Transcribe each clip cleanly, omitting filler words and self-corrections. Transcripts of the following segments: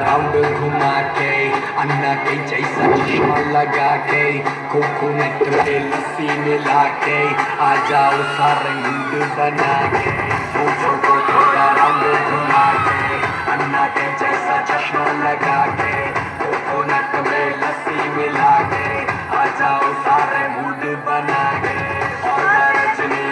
Round घुमा के अन्ना के जैसा चश्मा लगा के कोकोनट में लस्सी मिला के आ जाओ सारे मूड बना के पूछो को थोड़ा राउंड घुमा के अन्ना के जैसा चश्मा लगा के कोकोनट में लस्सी मिला के आ जाओ सारे मूड बना के और रजनी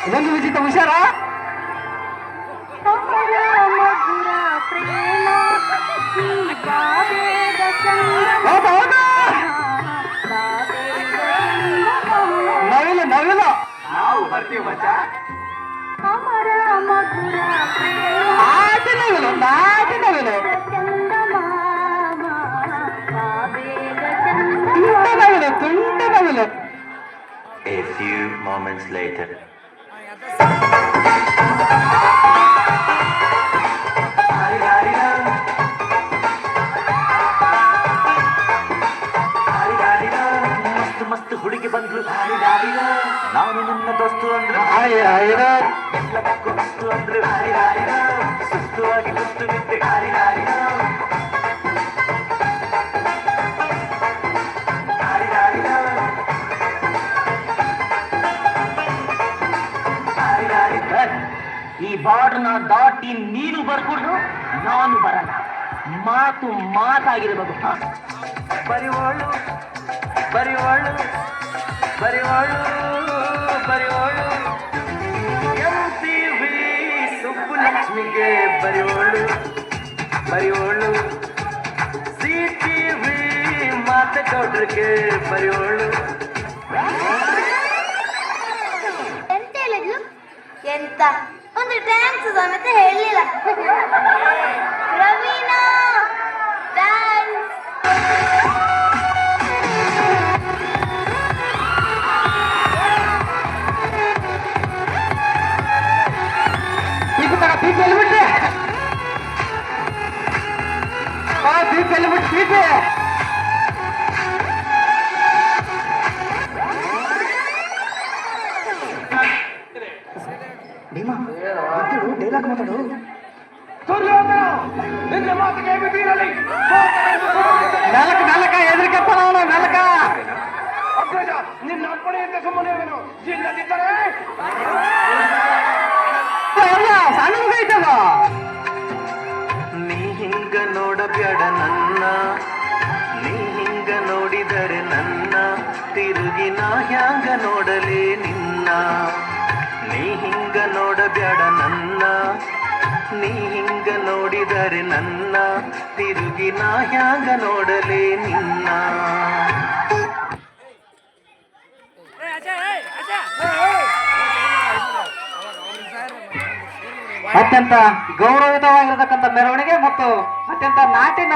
ಇನ್ನೊಂದು ವಿಜಿತ ಹುಷಾರ ನವಿಲು ನವಿಲು ನಾವು ಬರ್ತೀವಿ ಮಚ್ಚ ಆಟ ನವಿಲು ಆಟ ನವಿಲು ತುಂಟ ನವಿಲು ತುಂಟ ನವಿಲು. A few moments later. ಮಸ್ತ್ ಮಸ್ತ್ ಹುಡುಗಿ ಬಂದ್ಲು ನಾನು ನನ್ನ ದೋಸ್ತು ಅಂದ್ರು ಕುಸ್ತು ಅಂದ್ರು ಸುಸ್ತುವಾಗಿ ಕುಸ್ತು ಬಿದ್ದೆ ಈ ಬಾರ್ಡ್ನ ದಾಟಿ ನೀನು ಬರ್ಕೊಡ್ರು ನಾನು ಬರಲ್ಲ. ಮಾತು ಮಾತಾಗಿರ್ಬೇಕು. ಬರಿವೋಳು ಬರಿವೋಳು ಬರಿವೋಳು ಬರಿವೋಳು MTV ಸುಬ್ಬುಲಕ್ಷ್ಮಿಗೆ ಬರಿವೋಳು ಬರಿವೋಳು CTV ಮಾತೇಗೌಡ್ರಿಗೆ ಬರಿವೋಳು. ಎಂತ ಹೇಳಿದ್ಲು? ಎಂತ ಒಂದು ಡ್ಯಾನ್ಸ್ ಸಮೇತ ಹೇಳಲಿಲ್ಲ. ರವೀನಾ ಡ್ಯಾನ್ಸ್ ಬಿಟ್ಟೆ ಡೈಲಾಗ್ ಮಾತಾಡು. ನಾಲ್ಕ ನಾಲ್ಕ ಎದುರಿಕಪ್ಪ ಅವನು ನಾಲ್ಕ ನಿನ್ನ ಅಪ್ಪಣೆಯಿಂದ ಸುಮ್ಮನೆ ಇಲ್ಲದಿದ್ದರೆ ಸಣ್ಣ ಐತದ. ನೀ ಹಿಂಗ ನೋಡಬೇಡ ನನ್ನ, ನೀ ಹಿಂಗ ನೋಡಿದರೆ ನನ್ನ ತಿರುಗಿ ನಾ ಹ್ಯಾಂಗ ನೋಡಲೇ ನಿನ್ನ. ನೀ ಹಿಂಗ ನೋಡಬೇಡ ನನ್ನ, ನೀ ಹಿಂಗ ನೋಡಿದರೆ ನನ್ನ ತಿರುಗಿ ನಾ ಹ್ಯಾಂಗ ನೋಡಲೇ ನಿನ್ನ. ಅತ್ಯಂತ ಗೌರವಿತವಾಗಿರತಕ್ಕಂಥ ಮೆರವಣಿಗೆ ಮತ್ತು ಅತ್ಯಂತ ನಾಟಿನ